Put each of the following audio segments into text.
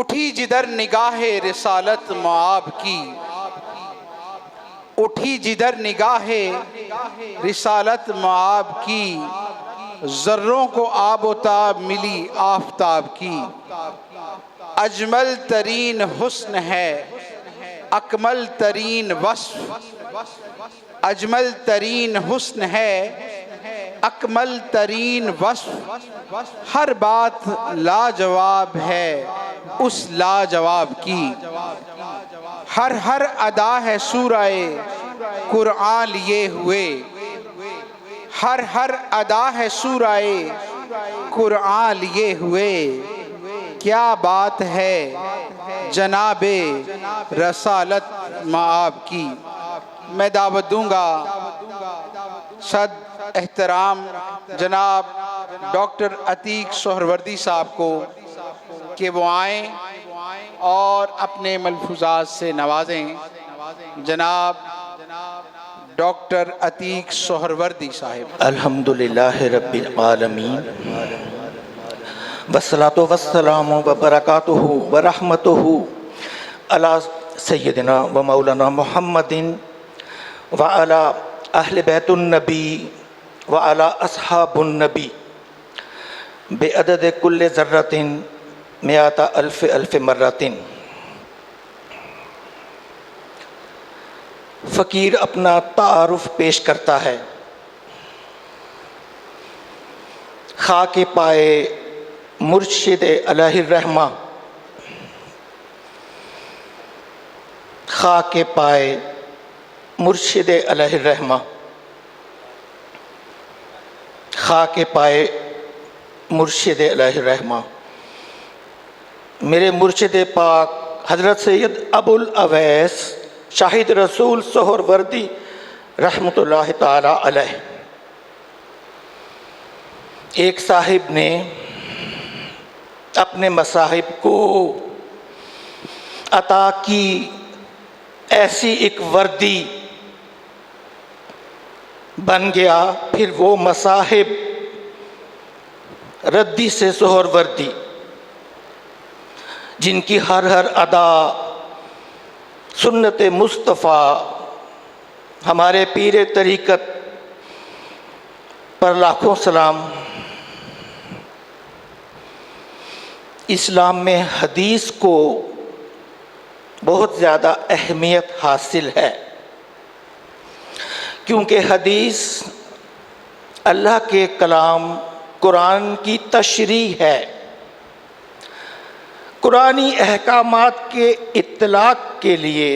اٹھی جدھر نگاہ رسالت معاب کی، اٹھی جدھر نگاہ رسالت معاب کی، ذروں کو آب و تاب ملی آفتاب کی۔ اجمل ترین حسن ہے اکمل ترین وصف، اجمل ترین حسن ہے اکمل ترین وصف، ہر بات لاجواب ہے اس لاجواب کی۔ ہر ادا ہے سورہ قرآن لیے ہوئے، ہر ادا ہے سورہ قرآن لیے ہوئے، کیا بات ہے جناب رسالت معاب کی۔ میں دعوت دوں گا صد احترام جناب ڈاکٹر عتیق سہروردی صاحب کو کہ وہ آئیں اور اپنے ملفوظات سے نوازیں۔ جناب ڈاکٹر عتیق سہروردی صاحب۔ الحمدللہ رب العالمین، والصلاة والسلام وبرکاتہ ورحمتہ علی سیدنا و مولانا محمد وعلی اہل بیت النبی وعلی اصحاب النبی بعدد کل ذرۃ مئات الف الف مرۃ۔ فقیر اپنا تعارف پیش کرتا ہے۔ خاک پائے مرشد علیہ الرحمہ، خاک پائے مرشد علیہ الرحمہ، خاک پائے مرشد علیہ الرحمہ، میرے مرشد پاک حضرت سید ابو الاویس شاہد رسول سہروردی رحمۃ اللہ تعالی علیہ۔ ایک صاحب نے اپنے مصاحب کو عطا کی ایسی ایک وردی، بن گیا پھر وہ مصاحب ردی سے سہروردی، جن کی ہر ادا سنت مصطفیٰ، ہمارے پیر طریقت پر لاکھوں سلام۔ اسلام میں حدیث کو بہت زیادہ اہمیت حاصل ہے، کیونکہ حدیث اللہ کے کلام قرآن کی تشریح ہے، قرآنی احکامات کے اطلاق کے لیے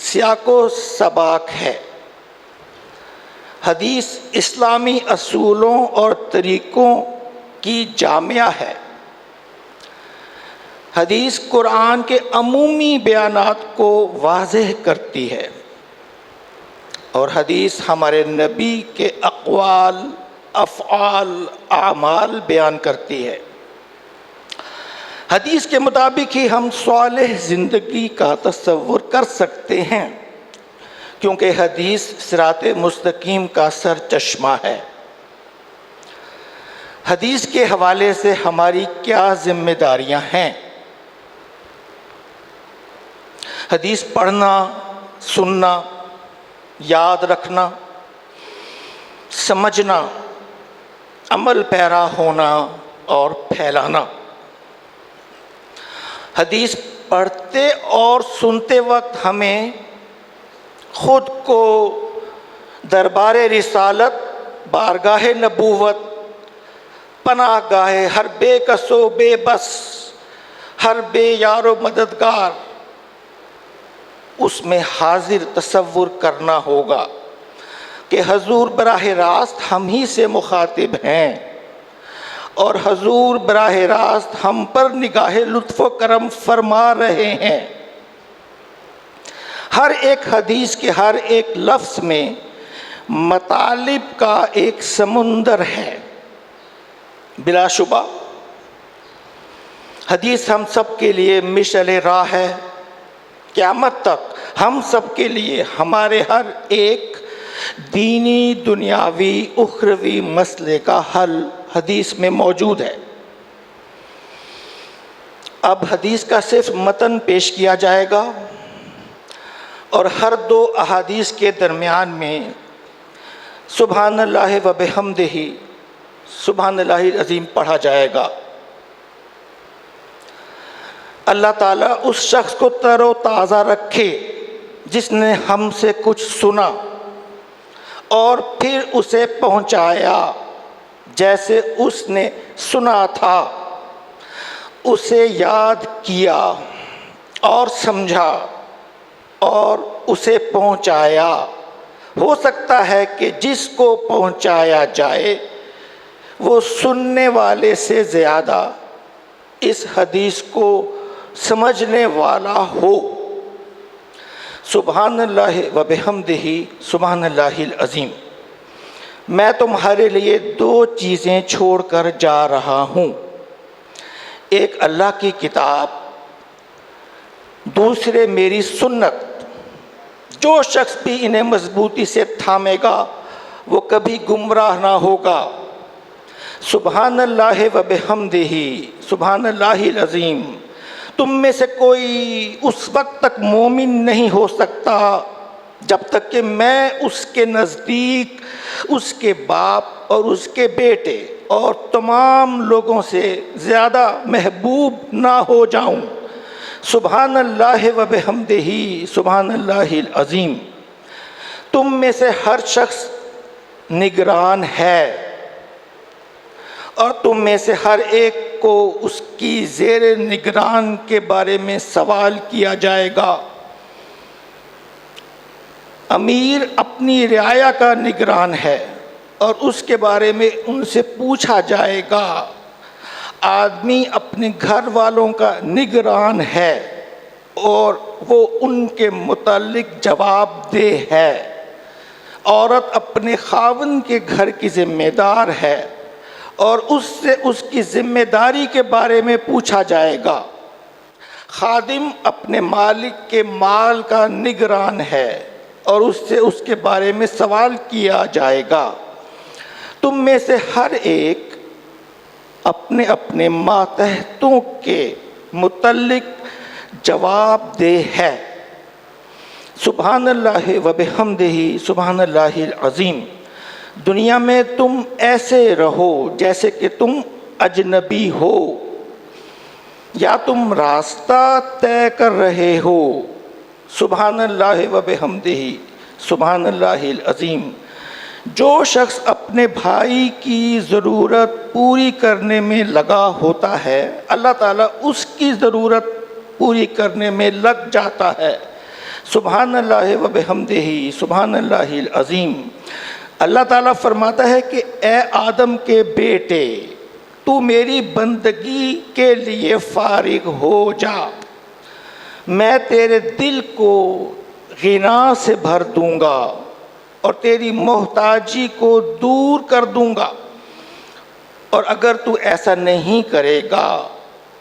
سیاق و سباق ہے۔ حدیث اسلامی اصولوں اور طریقوں کی جامعہ ہے۔ حدیث قرآن کے عمومی بیانات کو واضح کرتی ہے، اور حدیث ہمارے نبی کے اقوال، افعال، اعمال بیان کرتی ہے۔ حدیث کے مطابق ہی ہم صالح زندگی کا تصور کر سکتے ہیں، کیونکہ حدیث صراط مستقیم کا سر چشمہ ہے۔ حدیث کے حوالے سے ہماری کیا ذمہ داریاں ہیں؟ حدیث پڑھنا، سننا، یاد رکھنا، سمجھنا، عمل پیرا ہونا اور پھیلانا۔ حدیث پڑھتے اور سنتے وقت ہمیں خود کو دربار رسالت، بارگاہ نبوت، پناہ گاہ ہر بے کس و بے بس، ہر بے یار و مددگار، اس میں حاضر تصور کرنا ہوگا کہ حضور براہ راست ہم ہی سے مخاطب ہیں، اور حضور براہ راست ہم پر نگاہ لطف و کرم فرما رہے ہیں۔ ہر ایک حدیث کے ہر ایک لفظ میں مطالب کا ایک سمندر ہے۔ بلا شبہ حدیث ہم سب کے لیے مشعل راہ ہے۔ قیامت تک ہم سب کے لیے ہمارے ہر ایک دینی، دنیاوی، اخروی مسئلے کا حل حدیث میں موجود ہے۔ اب حدیث کا صرف متن پیش کیا جائے گا اور ہر دو احادیث کے درمیان میں سبحان اللہ و بحمدہ سبحان اللہ العظیم پڑھا جائے گا۔ اللہ تعالیٰ اس شخص کو تر و تازہ رکھے جس نے ہم سے کچھ سنا اور پھر اسے پہنچایا جیسے اس نے سنا تھا، اسے یاد کیا اور سمجھا اور اسے پہنچایا۔ ہو سکتا ہے کہ جس کو پہنچایا جائے وہ سننے والے سے زیادہ اس حدیث کو سمجھنے والا ہو۔ سبحان اللہ و بحمدہ سبحان اللہ العظیم۔ میں تمہارے لیے دو چیزیں چھوڑ کر جا رہا ہوں، ایک اللہ کی کتاب، دوسرے میری سنت۔ جو شخص بھی انہیں مضبوطی سے تھامے گا وہ کبھی گمراہ نہ ہوگا۔ سبحان اللہ و بحمدہ سبحان اللہ العظیم۔ تم میں سے کوئی اس وقت تک مومن نہیں ہو سکتا جب تک کہ میں اس کے نزدیک اس کے باپ اور اس کے بیٹے اور تمام لوگوں سے زیادہ محبوب نہ ہو جاؤں۔ سبحان اللہ و بحمدہ سبحان اللہ العظیم۔ تم میں سے ہر شخص نگران ہے اور تم میں سے ہر ایک کو اس کی زیر نگران کے بارے میں سوال کیا جائے گا۔ امیر اپنی رعایا کا نگران ہے اور اس کے بارے میں ان سے پوچھا جائے گا۔ آدمی اپنے گھر والوں کا نگران ہے اور وہ ان کے متعلق جواب دہ ہے۔ عورت اپنے خاوند کے گھر کی ذمہ دار ہے اور اس سے اس کی ذمہ داری کے بارے میں پوچھا جائے گا۔ خادم اپنے مالک کے مال کا نگران ہے اور اس سے اس کے بارے میں سوال کیا جائے گا۔ تم میں سے ہر ایک اپنے اپنے ماتحتوں کے متعلق جواب دہ ہے۔ سبحان اللہ و بحمدہ سبحان اللہ العظیم۔ دنیا میں تم ایسے رہو جیسے کہ تم اجنبی ہو یا تم راستہ طے کر رہے ہو۔ سبحان اللہ و بحمدہ سبحان اللہ العظیم۔ جو شخص اپنے بھائی کی ضرورت پوری کرنے میں لگا ہوتا ہے اللہ تعالیٰ اس کی ضرورت پوری کرنے میں لگ جاتا ہے۔ سبحان اللہ و بحمدہ سبحان اللہ العظیم۔ اللہ تعالیٰ فرماتا ہے کہ اے آدم کے بیٹے، تو میری بندگی کے لیے فارغ ہو جا، میں تیرے دل کو غنا سے بھر دوں گا اور تیری محتاجی کو دور کر دوں گا، اور اگر تو ایسا نہیں کرے گا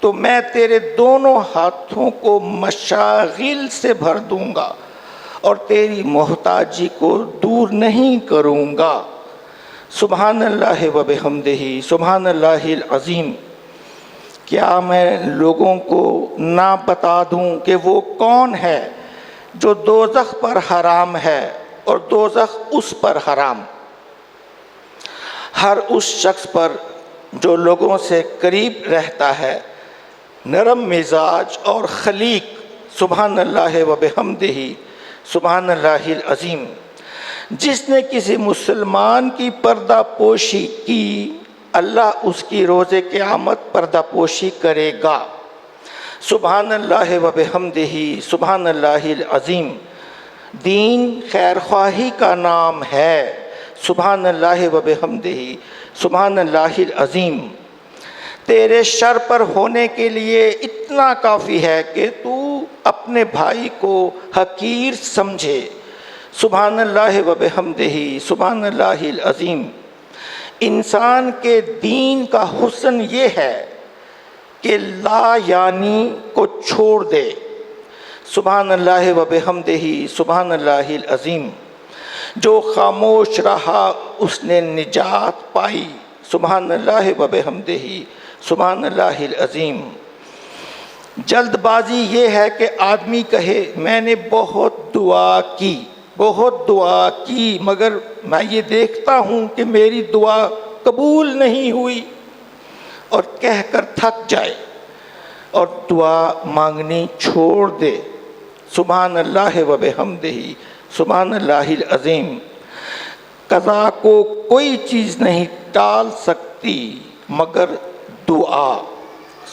تو میں تیرے دونوں ہاتھوں کو مشاغل سے بھر دوں گا اور تیری محتاجی کو دور نہیں کروں گا۔ سبحان اللہ و بحمدہ سبحان اللہ العظیم۔ کیا میں لوگوں کو نہ بتا دوں کہ وہ کون ہے جو دوزخ پر حرام ہے اور دوزخ اس پر حرام؟ ہر اس شخص پر جو لوگوں سے قریب رہتا ہے، نرم مزاج اور خلیق، سبحان اللہ و بحمدہ سبحان اللہ العظیم۔ جس نے کسی مسلمان کی پردہ پوشی کی اللہ اس کی روز قیامت پردہ پوشی کرے گا۔ سبحان اللہ و بحمدہ سبحان اللہ العظیم۔ دین خیر خواہی کا نام ہے۔ سبحان اللہ و بحمدہ سبحان اللہ العظیم۔ تیرے شر پر ہونے کے لیے اتنا کافی ہے کہ تو اپنے بھائی کو حقیر سمجھے۔ سبحان اللہ و بحمدہ سبحان اللہ العظیم۔ انسان کے دین کا حسن یہ ہے کہ لا یعنی کو چھوڑ دے۔ سبحان اللہ و بحمدہ سبحان اللہ العظیم۔ جو خاموش رہا اس نے نجات پائی۔ سبحان اللہ و بحمدہ سبحان اللہ العظیم۔ جلد بازی یہ ہے کہ آدمی کہے میں نے بہت دعا کی مگر میں یہ دیکھتا ہوں کہ میری دعا قبول نہیں ہوئی، اور کہہ کر تھک جائے اور دعا مانگنی چھوڑ دے۔ سبحان اللہ و بحمدہ، سبحان اللہ العظیم۔ قضا کو کوئی چیز نہیں ٹال سکتی مگر دعا۔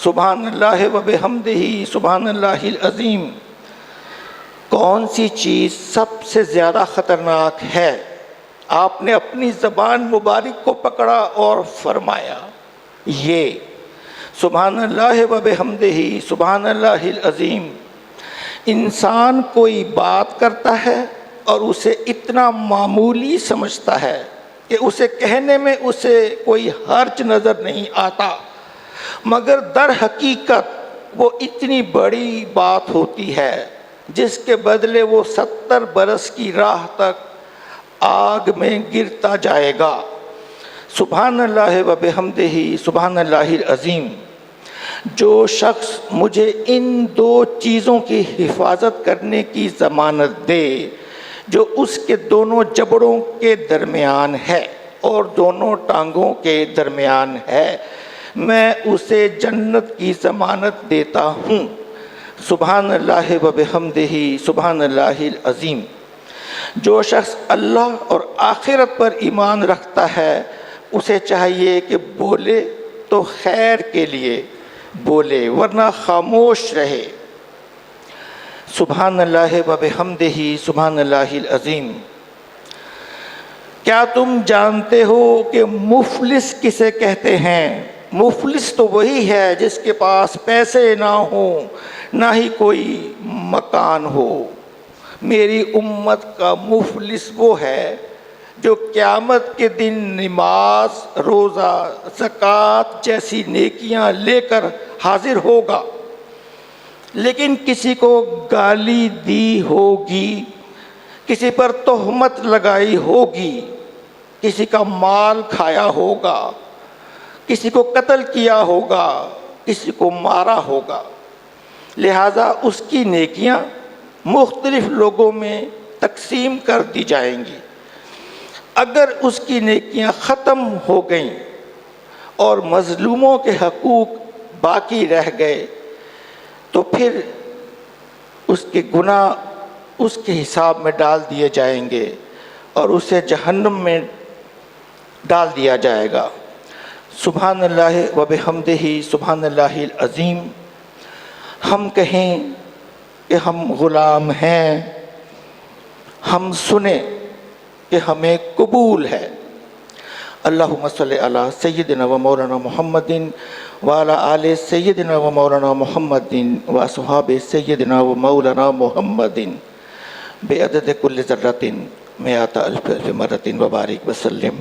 سبحان اللہ و بحمدہ، سبحان اللہ العظیم۔ کون سی چیز سب سے زیادہ خطرناک ہے؟ آپ نے اپنی زبان مبارک کو پکڑا اور فرمایا یہ سبحان اللہ و بحمدہ، سبحان اللہ العظیم۔ انسان کوئی بات کرتا ہے اور اسے اتنا معمولی سمجھتا ہے کہ اسے کہنے میں اسے کوئی حرج نظر نہیں آتا، مگر در حقیقت وہ اتنی بڑی بات ہوتی ہے جس کے بدلے وہ 70 برس کی راہ تک آگ میں گرتا جائے گا۔ سبحان اللہ و بحمدہ، سبحان اللہ العظیم۔ جو شخص مجھے ان دو چیزوں کی حفاظت کرنے کی ضمانت دے جو اس کے دونوں جبڑوں کے درمیان ہے اور دونوں ٹانگوں کے درمیان ہے، میں اسے جنت کی ضمانت دیتا ہوں۔ سبحان اللہ و بحمدہ، سبحان اللہ العظیم۔ جو شخص اللہ اور آخرت پر ایمان رکھتا ہے اسے چاہیے کہ بولے تو خیر کے لیے بولے ورنہ خاموش رہے۔ سبحان اللہ و بحمدہ، سبحان اللہ العظیم۔ کیا تم جانتے ہو کہ مفلس کسے کہتے ہیں؟ مفلس تو وہی ہے جس کے پاس پیسے نہ ہوں نہ ہی کوئی مکان ہو۔ میری امت کا مفلس وہ ہے جو قیامت کے دن نماز، روزہ، زکوٰۃ جیسی نیکیاں لے کر حاضر ہوگا، لیکن کسی کو گالی دی ہوگی، کسی پر تہمت لگائی ہوگی، کسی کا مال کھایا ہوگا، کسی کو قتل کیا ہوگا، کسی کو مارا ہوگا، لہذا اس کی نیکیاں مختلف لوگوں میں تقسیم کر دی جائیں گی۔ اگر اس کی نیکیاں ختم ہو گئیں اور مظلوموں کے حقوق باقی رہ گئے تو پھر اس کے گناہ اس کے حساب میں ڈال دیے جائیں گے اور اسے جہنم میں ڈال دیا جائے گا۔ سبحان اللہ و بحمدہ، سبحان اللہ العظیم۔ ہم کہیں کہ ہم غلام ہیں، ہم سنیں کہ ہمیں قبول ہے۔ اللہم صلی علی سیدنا و مولانا محمد وعلی آل سیدنا و مولانا محمد و اصحاب سیدنا و مولانا محمد بعدد کل ذرۃ مئات الف مرۃ وبارک وسلم۔